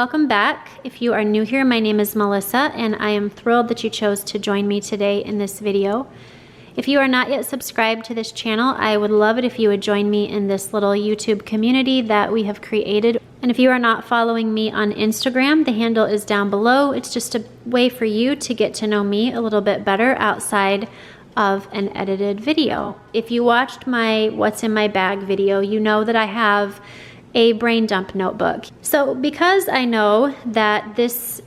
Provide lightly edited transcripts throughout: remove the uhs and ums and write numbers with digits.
welcome back. If you are new here, my name is Melissa, and I am thrilled that you chose to join me today in this video. If you are not yet subscribed to this channel, I would love it if you would join me in this little YouTube community that we have created. And if you are not following me on Instagram, the handle is down below. It's just a way for you to get to know me a little bit better outside of an edited video. If you watched my What's in My Bag video, you know that I have a brain dump notebook. So because I know that this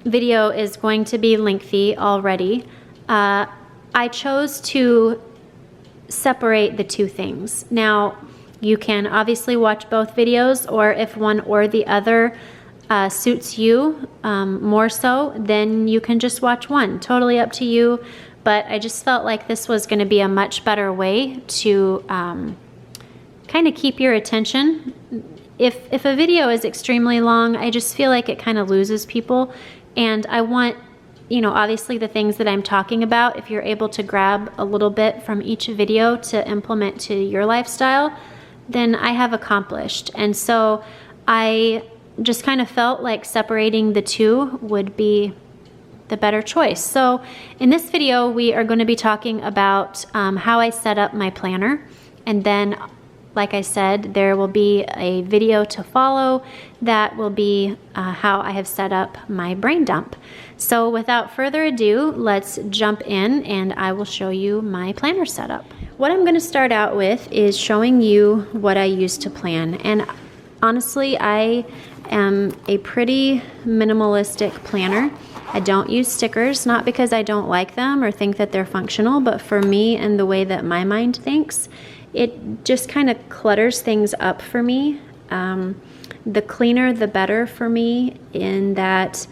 video is going to be lengthy already, I chose to separate the two things. Now, you can obviously watch both videos, or if one or the other suits you more so, then you can just watch one. Totally up to you, but I just felt like this was going to be a much better way to kind of keep your attention. If a video is extremely long, I just feel like it kind of loses people, and I want, you know, obviously the things that I'm talking about, if you're able to grab a little bit from each video to implement to your lifestyle, then I have accomplished. And so I just kind of felt like separating the two would be the better choice. So in this video, we are going to be talking about how I set up my planner, and then like I said, there will be a video to follow that will be how I have set up my brain dump. So without further ado, let's jump in and I will show you my planner setup. What I'm going to start out with is showing you what I use to plan. And honestly, I am a pretty minimalistic planner. I don't use stickers, not because I don't like them or think that they're functional, but for me and the way that my mind thinks, it just kind of clutters things up for me. The cleaner, the better for me, in that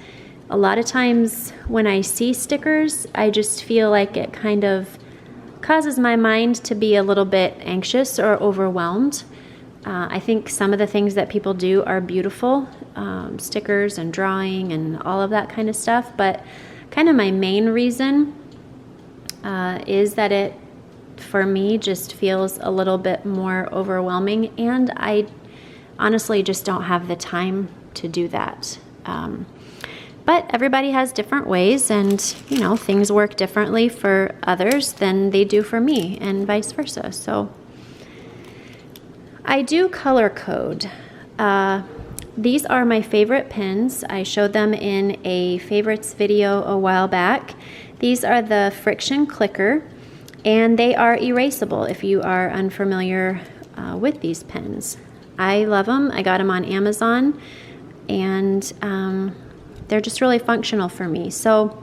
a lot of times when I see stickers, I just feel like it kind of causes my mind to be a little bit anxious or overwhelmed. I think some of the things that people do are beautiful, stickers and drawing and all of that kind of stuff, but kind of my main reason is that it, for me, just feels a little bit more overwhelming, and I honestly just don't have the time to do that. But everybody has different ways, and you know, things work differently for others than they do for me, and vice versa. So I do color code. These are my favorite pens. I showed them in a favorites video a while back. These are the Friction Clicker, and they are erasable if you are unfamiliar with these pens. I love them. I got them on Amazon, and they're just really functional for me. So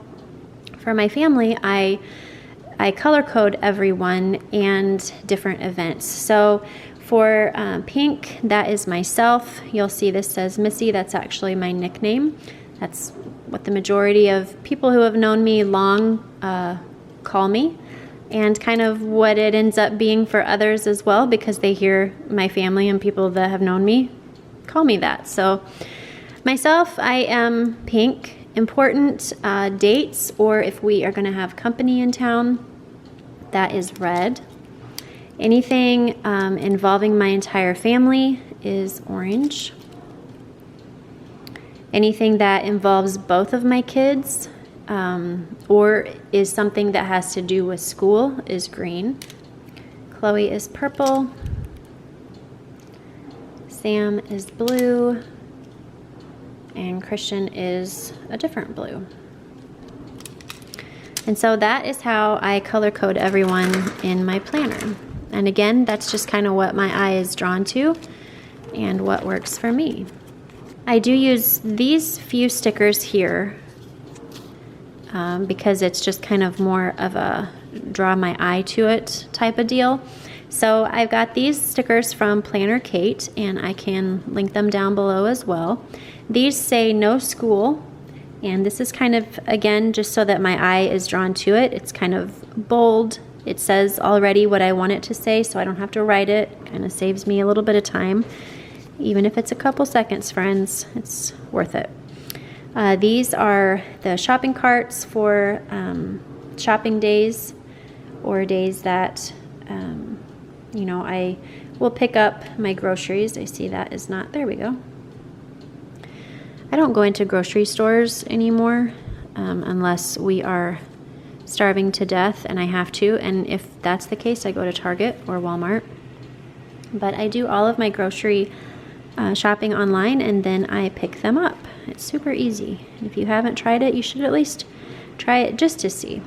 for my family, I color code everyone and different events. So for pink, that is myself. You'll see this says Missy. That's actually my nickname. That's what the majority of people who have known me long call me, and kind of what it ends up being for others as well, because they hear my family and people that have known me call me that. So myself, I am pink. Important dates, or if we are going to have company in town, that is red. Anything involving my entire family is orange. Anything that involves both of my kids or is something that has to do with school is green. Chloe is purple. Sam is blue. And Christian is a different blue. And so that is how I color code everyone in my planner. And again, that's just kind of what my eye is drawn to and what works for me. I do use these few stickers here because it's just kind of more of a draw my eye to it type of deal. So I've got these stickers from Planner Kate, and I can link them down below as well. These say no school, and this is kind of, again, just so that my eye is drawn to it. It's kind of bold. It says already what I want it to say, so I don't have to write it. Kind of saves me a little bit of time. Even if it's a couple seconds, friends, it's worth it. These are the shopping carts for shopping days, or days that, you know, I will pick up my groceries. I see that is not, there we go. I don't go into grocery stores anymore unless we are starving to death and I have to, and if that's the case, I go to Target or Walmart. But I do all of my grocery shopping online, and then I pick them up. It's super easy. If you haven't tried it, you should at least try it just to see.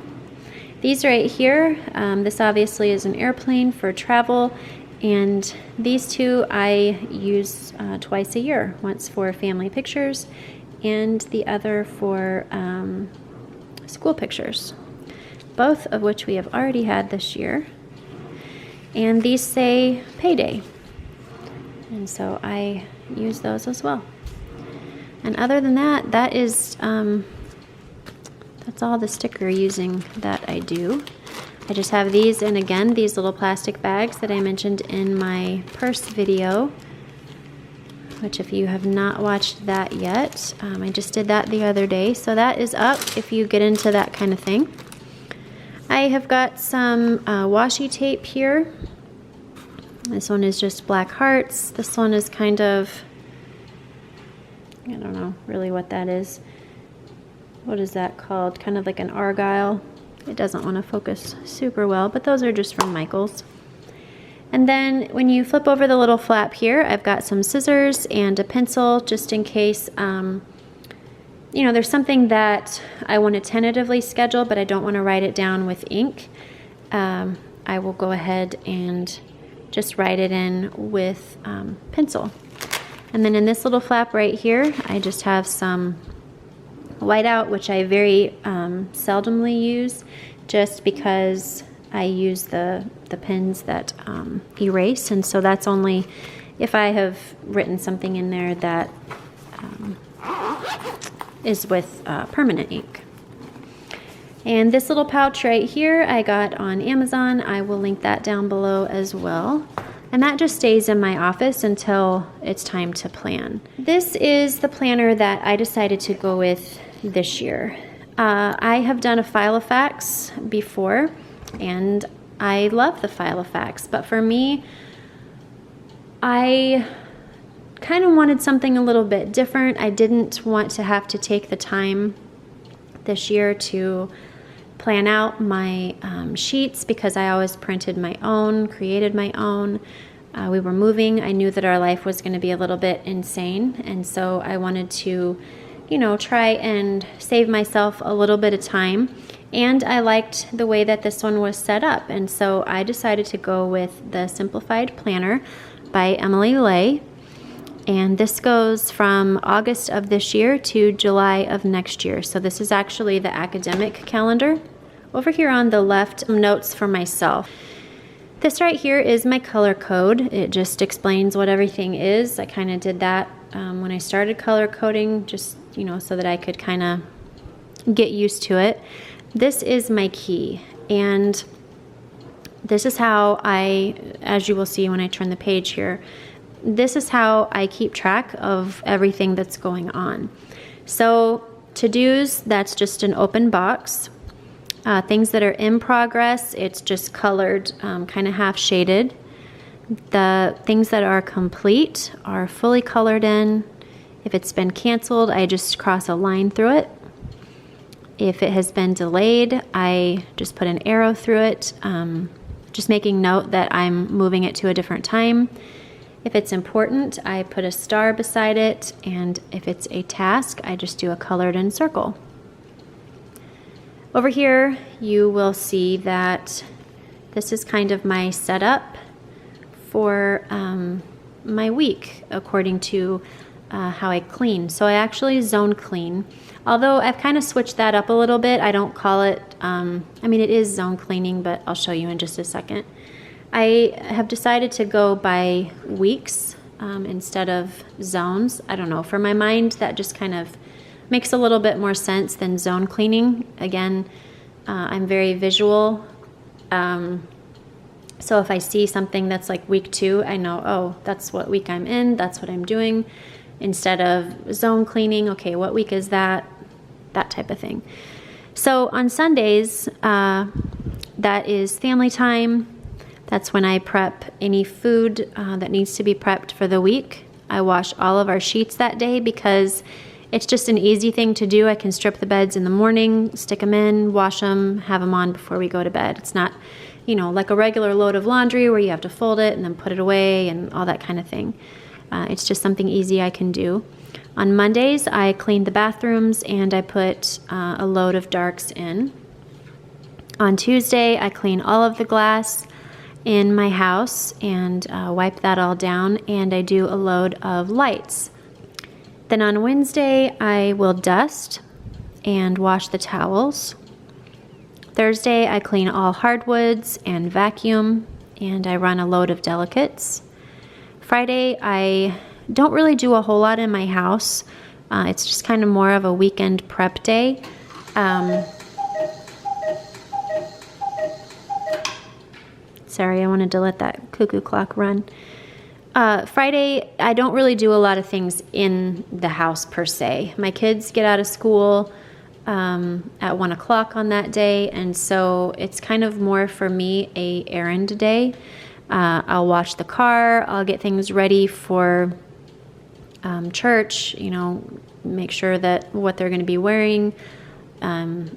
These right here, this obviously is an airplane for travel, and these two I use twice a year, once for family pictures and the other for school pictures, both of which we have already had this year. And these say payday, and so I use those as well. And other than that, that is that's all the sticker using that I do. I just have these, and again, these little plastic bags that I mentioned in my purse video, which if you have not watched that yet, I just did that the other day, so that is up if you get into that kind of thing. I have got some washi tape here. This one is just black hearts. This one is kind of, I don't know really what that is. What is that called? Kind of like an argyle. It doesn't want to focus super well, but those are just from Michael's. And then when you flip over the little flap here, I've got some scissors and a pencil just in case, you know, there's something that I want to tentatively schedule, but I don't want to write it down with ink. I will go ahead and just write it in with pencil. And then in this little flap right here, I just have some whiteout, which I very seldomly use, just because I use the pens that erase, and so that's only if I have written something in there that is with permanent ink. And this little pouch right here I got on Amazon. I will link that down below as well. And that just stays in my office until it's time to plan. This is the planner that I decided to go with this year. I have done a Filofax before, and I love the Filofax, but for me, I kind of wanted something a little bit different. I didn't want to have to take the time this year to plan out my sheets, because I always printed my own, created my own. We were moving. I knew that our life was going to be a little bit insane, and so I wanted to, you know, try and save myself a little bit of time. And I liked the way that this one was set up, and so I decided to go with the Simplified Planner by Emily Lay. And this goes from August of this year to July of next year. So this is actually the academic calendar. Over here on the left, notes for myself. This right here is my color code. It just explains what everything is. I kind of did that when I started color coding, just, you know, so that I could kind of get used to it. This is my key, and this is how I, as you will see when I turn the page here, this is how I keep track of everything that's going on. So to-dos, that's just an open box. Things that are in progress, it's just colored, kind of half shaded. The things that are complete are fully colored in. If it's been canceled, I just cross a line through it. If it has been delayed, I just put an arrow through it, just making note that I'm moving it to a different time. If it's important, I put a star beside it, and if it's a task, I just do a colored in circle. Over here, you will see that this is kind of my setup for my week according to how I clean. So I actually zone clean, although I've kind of switched that up a little bit. I don't call it, I mean, it is zone cleaning, but I'll show you in just a second. I have decided to go by weeks instead of zones. I don't know, for my mind that just kind of makes a little bit more sense than zone cleaning. Again, I'm very visual, so if I see something that's like week 2, I know, oh, that's what week I'm in, that's what I'm doing, instead of zone cleaning, okay, what week is that, that type of thing. So on Sundays, that is family time. That's when I prep any food that needs to be prepped for the week. I wash all of our sheets that day because It's just an easy thing to do. I can strip the beds in the morning, stick them in, wash them, have them on before we go to bed. It's not, you know, like a regular load of laundry where you have to fold it and then put it away and all that kind of thing. It's just something easy I can do. On Mondays, I clean the bathrooms and I put a load of darks in. On Tuesday, I clean all of the glass in my house and wipe that all down, and I do a load of lights. Then on Wednesday, I will dust and wash the towels. Thursday, I clean all hardwoods and vacuum, and I run a load of delicates. Friday, I don't really do a whole lot in my house. It's just kind of more of a weekend prep day. Sorry, I wanted to let that cuckoo clock run. Friday, I don't really do a lot of things in the house per se. My kids get out of school at 1 o'clock on that day, and so it's kind of more for me a errand day. I'll wash the car, I'll get things ready for church, you know, make sure that what they're going to be wearing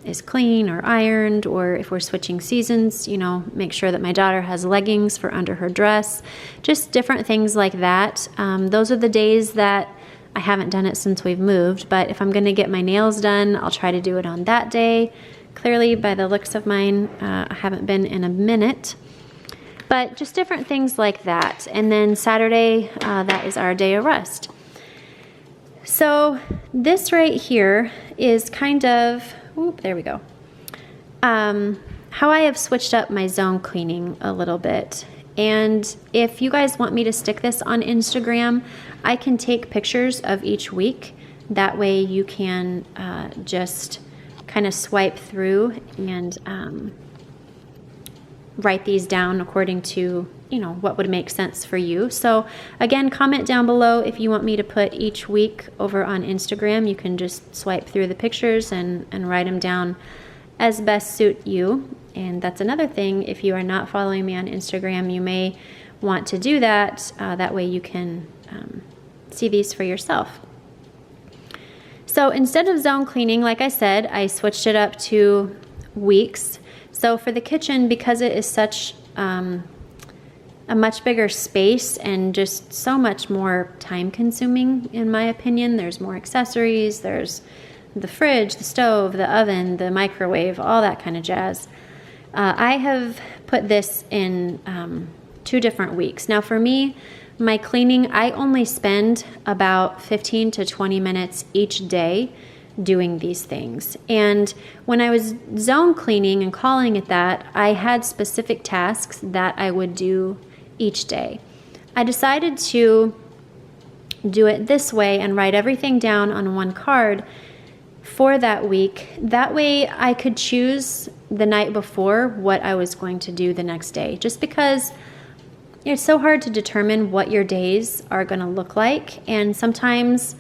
is clean or ironed, or if we're switching seasons, you know, make sure that my daughter has leggings for under her dress, just different things like that. Those are the days that I haven't done it since we've moved, but if I'm going to get my nails done, I'll try to do it on that day. Clearly, by the looks of mine, I haven't been in a minute, but just different things like that. And then Saturday, that is our day of rest. So this right here is kind of, there we go, how I have switched up my zone cleaning a little bit. And if you guys want me to stick this on Instagram, I can take pictures of each week. That way you can just kind of swipe through and write these down according to, you know, what would make sense for you. So again, comment down below if you want me to put each week over on Instagram. You can just swipe through the pictures and write them down as best suit you. And that's another thing, if you are not following me on Instagram, you may want to do that. That way you can see these for yourself. So instead of zone cleaning, like I said, I switched it up to weeks. So for the kitchen, because it is such a much bigger space and just so much more time consuming, in my opinion, there's more accessories, there's the fridge, the stove, the oven, the microwave, all that kind of jazz. I have put this in 2 different weeks. Now for me, my cleaning, I only spend about 15 to 20 minutes each day doing these things. And when I was zone cleaning and calling it that, I had specific tasks that I would do each day. I decided to do it this way and write everything down on one card for that week. That way I could choose the night before what I was going to do the next day, just because it's so hard to determine what your days are going to look like. And sometimes,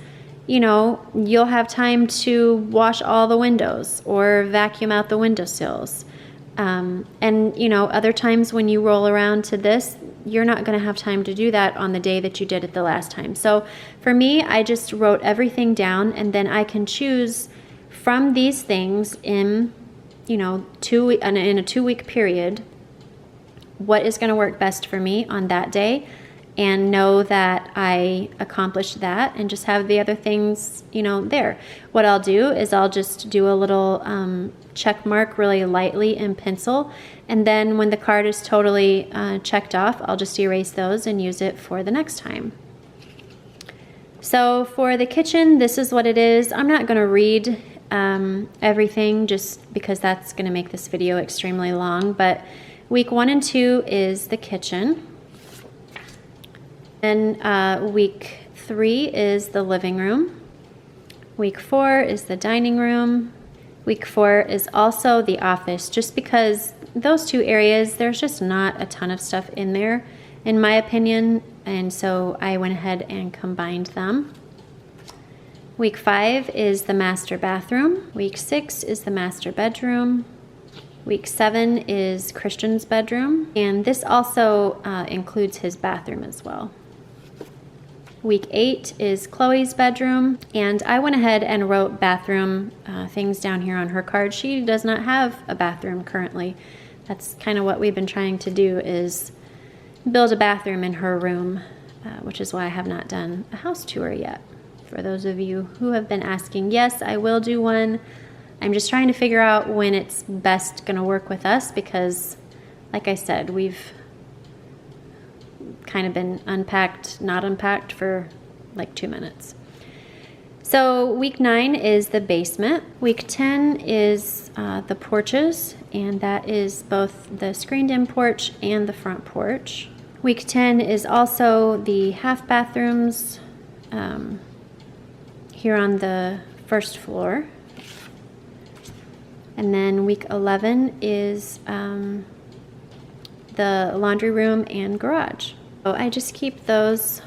you know, you'll have time to wash all the windows or vacuum out the windowsills. And, you know, other times when you roll around to this, you're not going to have time to do that on the day that you did it the last time. So for me, I just wrote everything down, and then I can choose from these things in, you know, in a 2-week period, what is going to work best for me on that day, and know that I accomplished that and just have the other things, you know, there. What I'll do is I'll just do a little check mark really lightly in pencil, and then when the card is totally checked off, I'll just erase those and use it for the next time. So for the kitchen, this is what it is. I'm not going to read everything just because that's going to make this video extremely long, but week 1 and 2 is the kitchen. Then week 3 is the living room. Week 4 is the dining room. Week 4 is also the office, just because those 2 areas, there's just not a ton of stuff in there, in my opinion, and so I went ahead and combined them. Week 5 is the master bathroom. Week 6 is the master bedroom. Week 7 is Christian's bedroom, and this also includes his bathroom as well. Week 8 is Chloe's bedroom, and I went ahead and wrote bathroom things down here on her card. She does not have a bathroom currently. That's kind of what we've been trying to do, is build a bathroom in her room, which is why I have not done a house tour yet. For those of you who have been asking, yes, I will do one. I'm just trying to figure out when it's best going to work with us because, like I said, we've kind of been unpacked, not unpacked for like 2 minutes. So week 9 is the basement. Week 10 is the porches, and that is both the screened-in porch and the front porch. Week 10 is also the half bathrooms here on the first floor. And then week 11 is the laundry room and garage. So I just keep those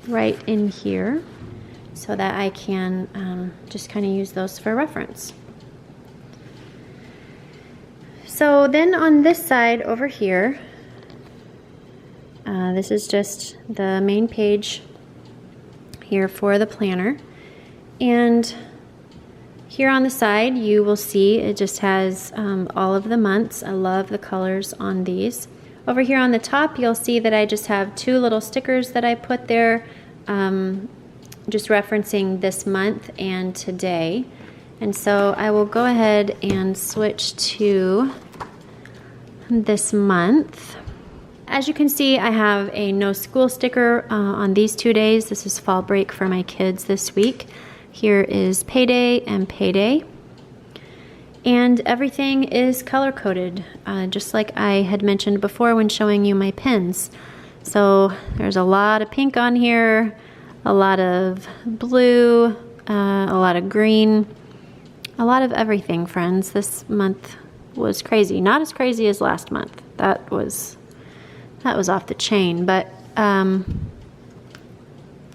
right in here so that I can just kind of use those for reference. So then on this side over here, this is just the main page here for the planner. And here on the side you will see it just has all of the months. I love the colors on these. Over here on the top you'll see that I just have 2 little stickers that I put there just referencing this month and today. And so I will go ahead and switch to this month. As you can see, I have a no school sticker on these 2 days. This is fall break for my kids this week. Here is payday and payday. And everything is color coded, just like I had mentioned before when showing you my pins. So there's a lot of pink on here, a lot of blue, a lot of green, a lot of everything, friends. This month was crazy. Not as crazy as last month. That was off the chain, but to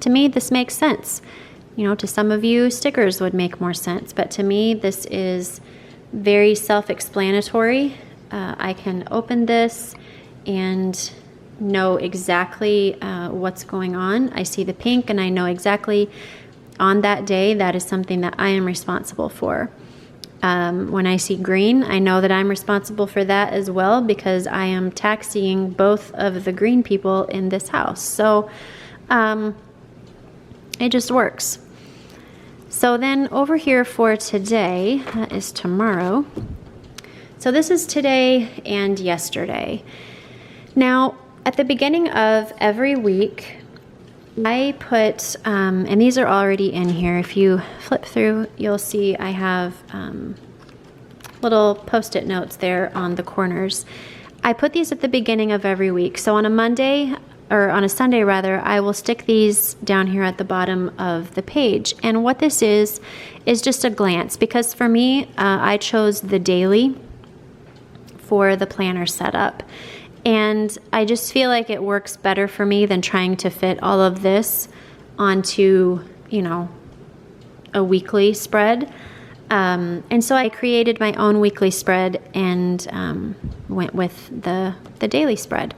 me this makes sense. You know, to some of you stickers would make more sense, but to me this is very self-explanatory. I can open this and know exactly what's going on. I see the pink and I know exactly on that day that is something that I am responsible for. When I see green, I know that I'm responsible for that as well because I am taxiing both of the green people in this house. So it just works. So then over here for today, that is tomorrow. So this is today and yesterday. Now, at the beginning of every week, I put, and these are already in here. If you flip through, you'll see I have little post-it notes there on the corners. I put these at the beginning of every week. So on a Monday, or on a Sunday rather, I will stick these down here at the bottom of the page. And what this is just a glance, because for me, I chose the daily for the planner setup. And I just feel like it works better for me than trying to fit all of this onto, you know, a weekly spread. And so I created my own weekly spread and went with the daily spread.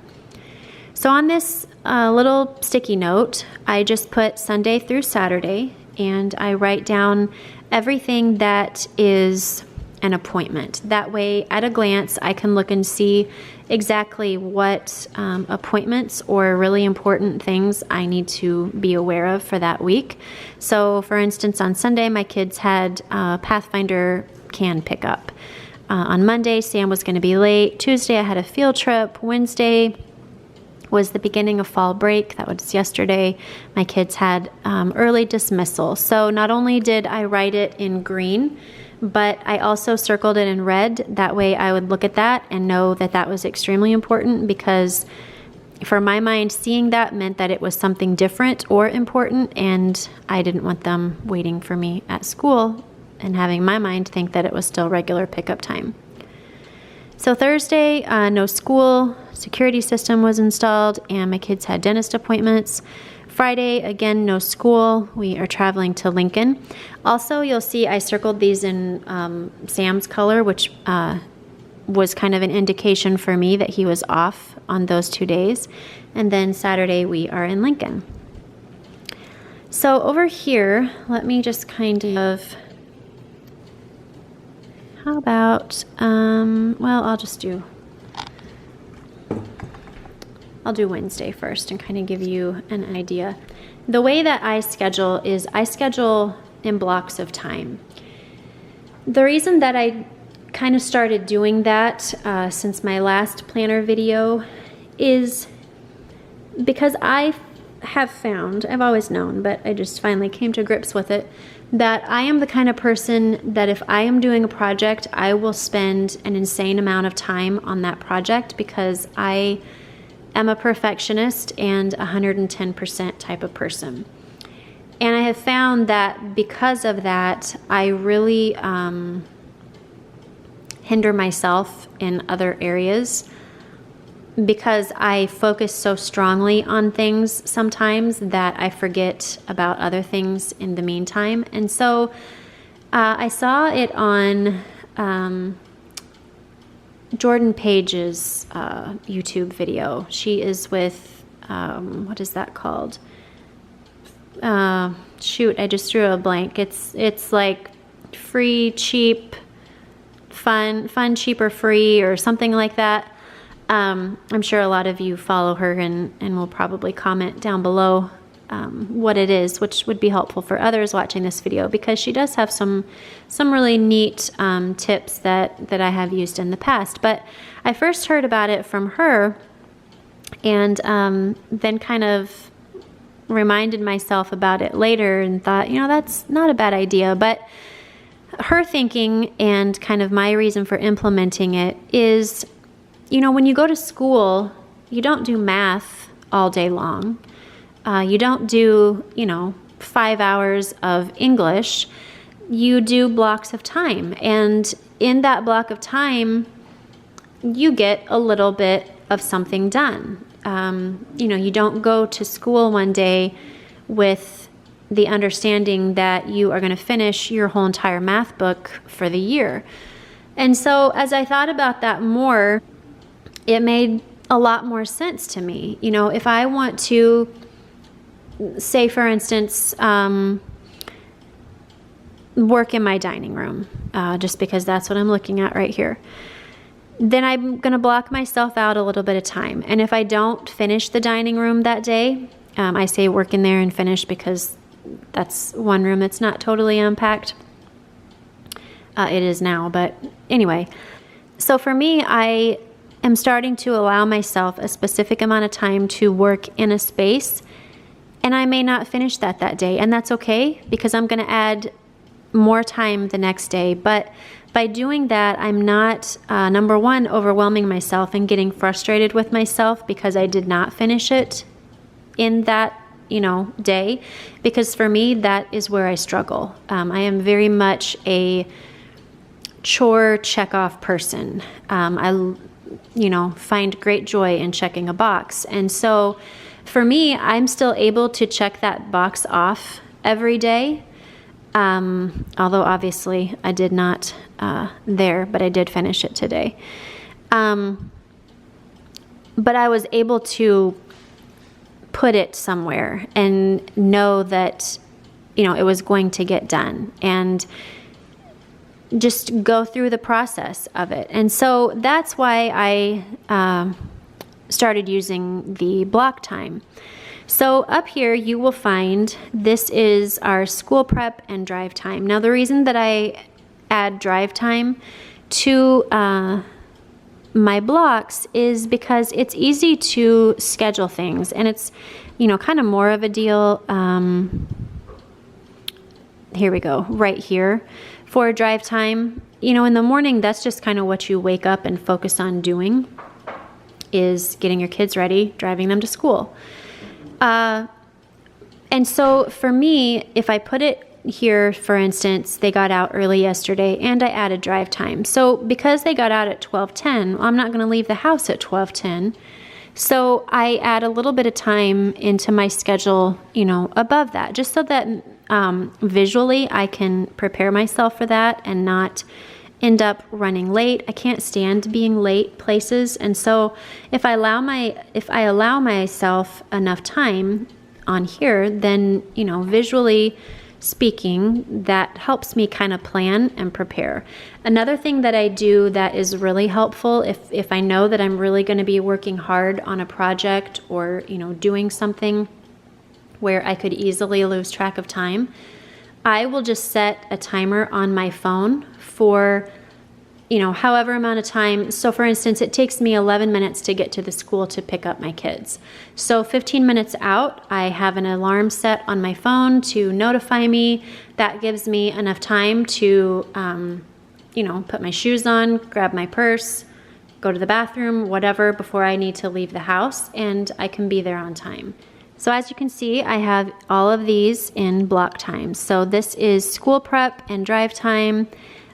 So on this little sticky note, I just put Sunday through Saturday, and I write down everything that is an appointment. That way, at a glance, I can look and see exactly what appointments or really important things I need to be aware of for that week. So, for instance, on Sunday, my kids had Pathfinder can pickup. On Monday, Sam was going to be late. Tuesday, I had a field trip. Wednesday was the beginning of fall break. That was yesterday. My kids had early dismissal. So not only did I write it in green, but I also circled it in red. That way I would look at that and know that that was extremely important, because for my mind, seeing that meant that it was something different or important, and I didn't want them waiting for me at school and having my mind think that it was still regular pickup time. So Thursday, no school, security system was installed, and my kids had dentist appointments. Friday, again, no school. We are traveling to Lincoln. Also, you'll see I circled these in Sam's color, which was kind of an indication for me that he was off on those 2 days. And then Saturday, we are in Lincoln. So over here, let me just kind of, how about, well, I'll do Wednesday first and kind of give you an idea. The way that I schedule is I schedule in blocks of time. The reason that I kind of started doing that since my last planner video is because I have found, I've always known, but I just finally came to grips with it, that I am the kind of person that if I am doing a project, I will spend an insane amount of time on that project because I am a perfectionist and 110% type of person. And I have found that because of that, I really hinder myself in other areas because I focus so strongly on things sometimes that I forget about other things in the meantime. And so I saw it on Jordan Page's YouTube video. She is with, what is that called? Shoot, I just drew a blank. It's like free, cheap, fun, cheap, or free, or something like that. I'm sure a lot of you follow her and will probably comment down below what it is, which would be helpful for others watching this video because she does have some really neat tips that I have used in the past. But I first heard about it from her and then kind of reminded myself about it later and thought, you know, that's not a bad idea. But her thinking and kind of my reason for implementing it is, you know, when you go to school, you don't do math all day long. You don't do, 5 hours of English. You do blocks of time. And in that block of time, you get a little bit of something done. You don't go to school one day with the understanding that you are going to finish your whole entire math book for the year. And so as I thought about that more, it made a lot more sense to me. You know, if I want to, say for instance, work in my dining room, just because that's what I'm looking at right here, then I'm going to block myself out a little bit of time. And if I don't finish the dining room that day, I say work in there and finish because that's one room that's not totally unpacked. It is now, but anyway. So for me, I am starting to allow myself a specific amount of time to work in a space, and I may not finish that day, and that's okay because I'm going to add more time the next day. But by doing that, I'm not, number one, overwhelming myself and getting frustrated with myself because I did not finish it in that, day. Because for me, that is where I struggle. I am very much a chore check-off person. I find great joy in checking a box. And so for me, I'm still able to check that box off every day. Although obviously I did not but I did finish it today. But I was able to put it somewhere and know that, it was going to get done and just go through the process of it. And so that's why I started using the block time. So up here you will find this is our school prep and drive time. Now the reason that I add drive time to my blocks is because it's easy to schedule things, and it's kind of more of a deal. Here we go, right here for drive time. In the morning, that's just kind of what you wake up and focus on doing, is getting your kids ready, driving them to school. And so for me, if I put it here, for instance, they got out early yesterday and I added drive time. So because they got out at 12:10, I'm not going to leave the house at 12:10. So I add a little bit of time into my schedule, above that, just so that visually I can prepare myself for that and not end up running late. I can't stand being late places. And so if I allow myself enough time, on here, then, you know, visually speaking, that helps me kind of plan and prepare. Another thing that I do that is really helpful, if I know that I'm really going to be working hard on a project or, you know, doing something where I could easily lose track of time, I will just set a timer on my phone for, you know, however amount of time. So for instance, it takes me 11 minutes to get to the school to pick up my kids. So 15 minutes out, I have an alarm set on my phone to notify me. That gives me enough time to, you know, put my shoes on, grab my purse, go to the bathroom, whatever, before I need to leave the house, and I can be there on time. So as you can see, I have all of these in block times. So this is school prep and drive time.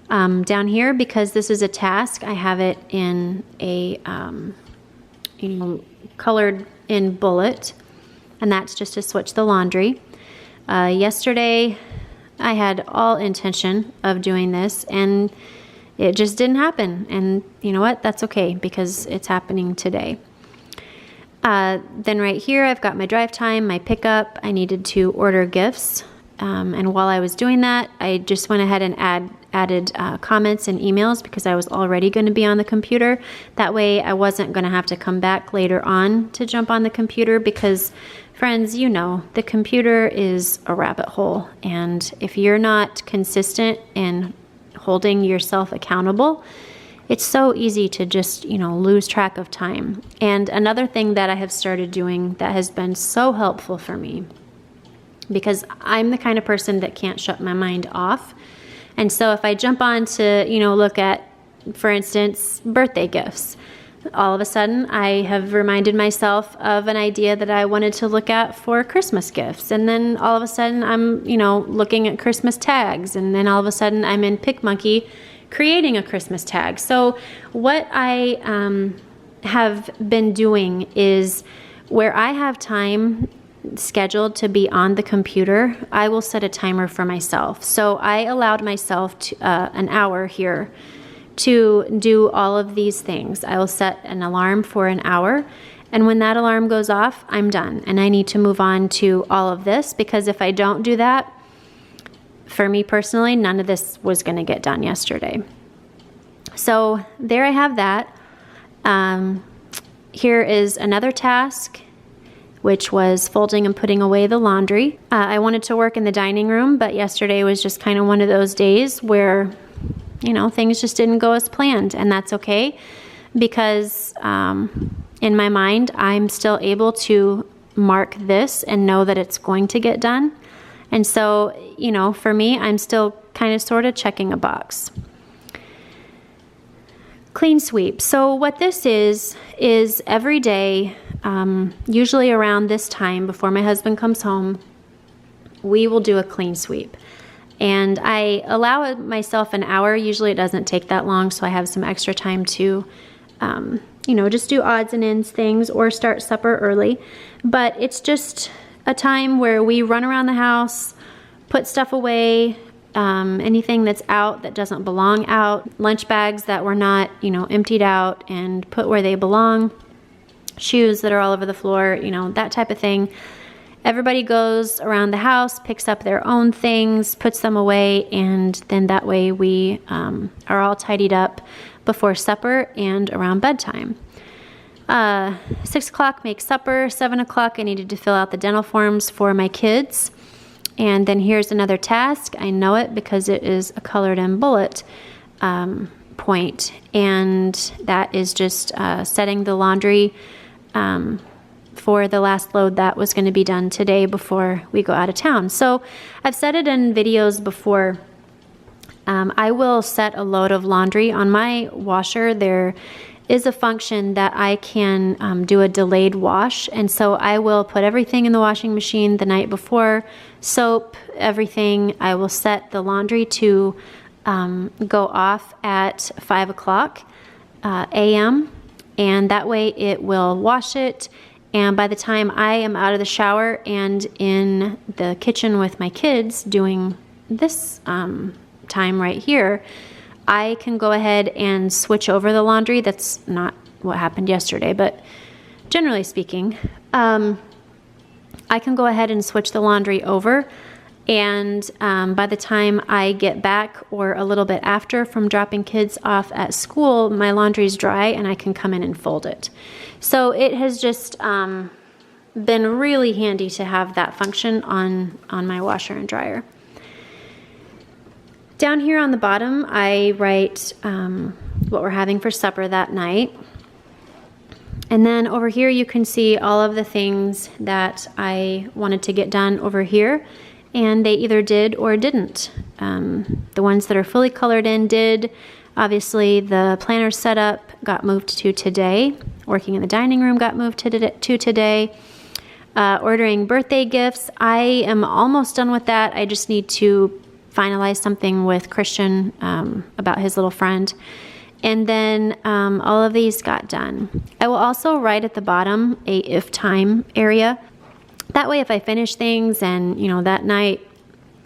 Down here, because this is a task, I have it in a, you know, colored in bullet, and that's just to switch the laundry. Yesterday, I had all intention of doing this, and it just didn't happen. And you know what? That's okay, because it's happening today. Then right here, I've got my drive time, my pickup. I needed to order gifts. And while I was doing that, I just went ahead and added comments and emails because I was already going to be on the computer. That way I wasn't going to have to come back later on to jump on the computer because, friends, you know, the computer is a rabbit hole. And if you're not consistent in holding yourself accountable, it's so easy to just, you know, lose track of time. And another thing that I have started doing that has been so helpful for me, because I'm the kind of person that can't shut my mind off. And so if I jump on to, you know, look at, for instance, birthday gifts, all of a sudden I have reminded myself of an idea that I wanted to look at for Christmas gifts. And then all of a sudden I'm, you know, looking at Christmas tags. And then all of a sudden I'm in PicMonkey creating a Christmas tag. So what I have been doing is where I have time scheduled to be on the computer, I will set a timer for myself. So I allowed myself to, an hour here to do all of these things. I will set an alarm for an hour, and when that alarm goes off, I'm done. And I need to move on to all of this, because if I don't do that, for me personally, none of this was going to get done yesterday. So there I have that. Here is another task, which was folding and putting away the laundry. I wanted to work in the dining room, but yesterday was just kind of one of those days where, you know, things just didn't go as planned, and that's okay, because in my mind, I'm still able to mark this and know that it's going to get done. And so, you know, for me, I'm still kind of sort of checking a box. Clean sweep. So what this is every day, usually around this time before my husband comes home, we will do a clean sweep. And I allow myself an hour. Usually it doesn't take that long, so I have some extra time to, you know, just do odds and ends things or start supper early. But it's just a time where we run around the house, put stuff away, anything that's out that doesn't belong out, lunch bags that were not, you know, emptied out and put where they belong, shoes that are all over the floor, you know, that type of thing. Everybody goes around the house, picks up their own things, puts them away, and then that way we are all tidied up before supper and around bedtime. 6 o'clock, make supper. 7 o'clock, I needed to fill out the dental forms for my kids. And then here's another task. I know it because it is a colored in bullet point. And that is just setting the laundry for the last load that was going to be done today before we go out of town. So I've said it in videos before. I will set a load of laundry on my washer. There is a function that I can do a delayed wash, and so I will put everything in the washing machine the night before, soap, everything. I will set the laundry to go off at 5 o'clock a.m., and that way it will wash it, and by the time I am out of the shower and in the kitchen with my kids doing this time right here, I can go ahead and switch over the laundry. That's not what happened yesterday, but generally speaking, I I can go ahead and switch the laundry over, and by the time I get back or a little bit after from dropping kids off at school, my laundry's dry and I can come in and fold it. So it has just been really handy to have that function on my washer and dryer. Down here on the bottom, I write what we're having for supper that night. And then over here you can see all of the things that I wanted to get done over here, and they either did or didn't. The ones that are fully colored in did. Obviously the planner setup got moved to today. Working in the dining room got moved to today. Ordering birthday gifts, I am almost done with that. I just need to finalize something with Christian about his little friend. And then all of these got done. I will also write at the bottom a if time area. That way if I finish things and, you know, that night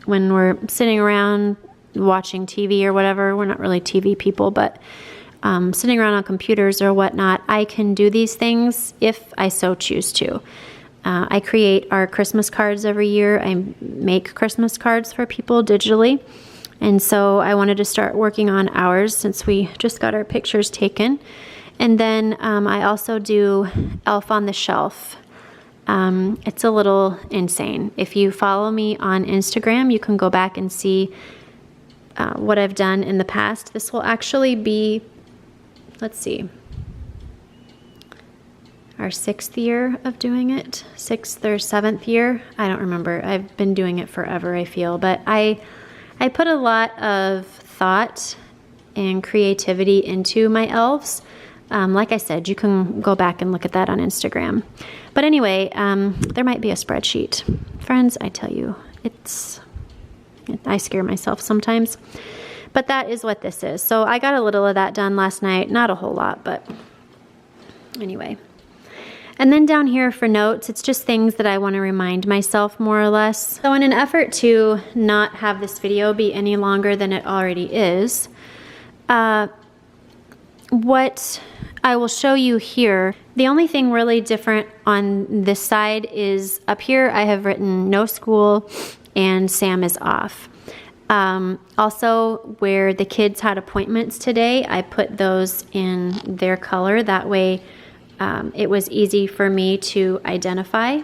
when we're sitting around watching TV or whatever, we're not really TV people, but sitting around on computers or whatnot, I can do these things if I so choose to. I create our Christmas cards every year. I make Christmas cards for people digitally. And so I wanted to start working on ours since we just got our pictures taken. And then I also do Elf on the Shelf. It's a little insane. If you follow me on Instagram, you can go back and see what I've done in the past. This will actually be, let's see, our 6th year of doing it, 6th or 7th year. I don't remember. I've been doing it forever, I feel. But I put a lot of thought and creativity into my elves. Like I said, you can go back and look at that on Instagram. But anyway, there might be a spreadsheet. Friends, I tell you, I scare myself sometimes. But that is what this is. So I got a little of that done last night. Not a whole lot, but anyway. And then down here for notes, it's just things that I want to remind myself more or less. So in an effort to not have this video be any longer than it already is, what I will show you here, the only thing really different on this side is up here I have written no school and Sam is off. Also, where the kids had appointments today, I put those in their color. That way it was easy for me to identify.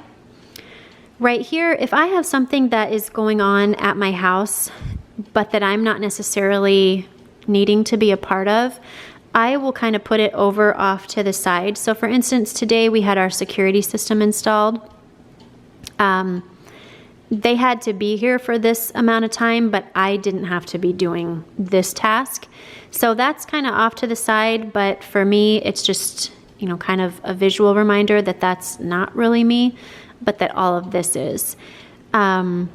Right here, if I have something that is going on at my house, but that I'm not necessarily needing to be a part of, I will kind of put it over off to the side. So for instance, today we had our security system installed. They had to be here for this amount of time, but I didn't have to be doing this task. So that's kind of off to the side, but for me, it's just, you know, kind of a visual reminder that that's not really me, but that all of this is. And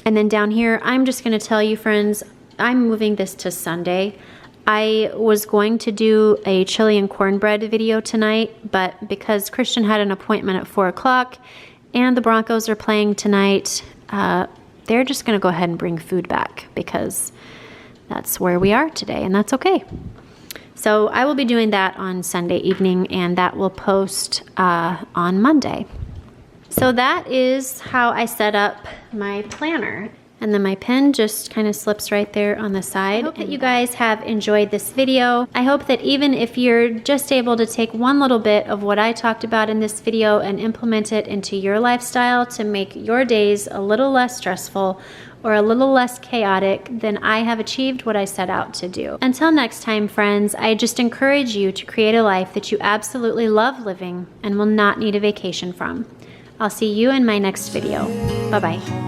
then down here, I'm just going to tell you, friends, I'm moving this to Sunday. I was going to do a chili and cornbread video tonight, but because Christian had an appointment at 4 o'clock and the Broncos are playing tonight, they're just going to go ahead and bring food back because that's where we are today, and that's okay. So I will be doing that on Sunday evening, and that will post on Monday. So that is how I set up my planner. And then my pen just kind of slips right there on the side. I hope that you guys have enjoyed this video. I hope that even if you're just able to take one little bit of what I talked about in this video and implement it into your lifestyle to make your days a little less stressful or a little less chaotic, then I have achieved what I set out to do. Until next time, friends, I just encourage you to create a life that you absolutely love living and will not need a vacation from. I'll see you in my next video. Bye-bye.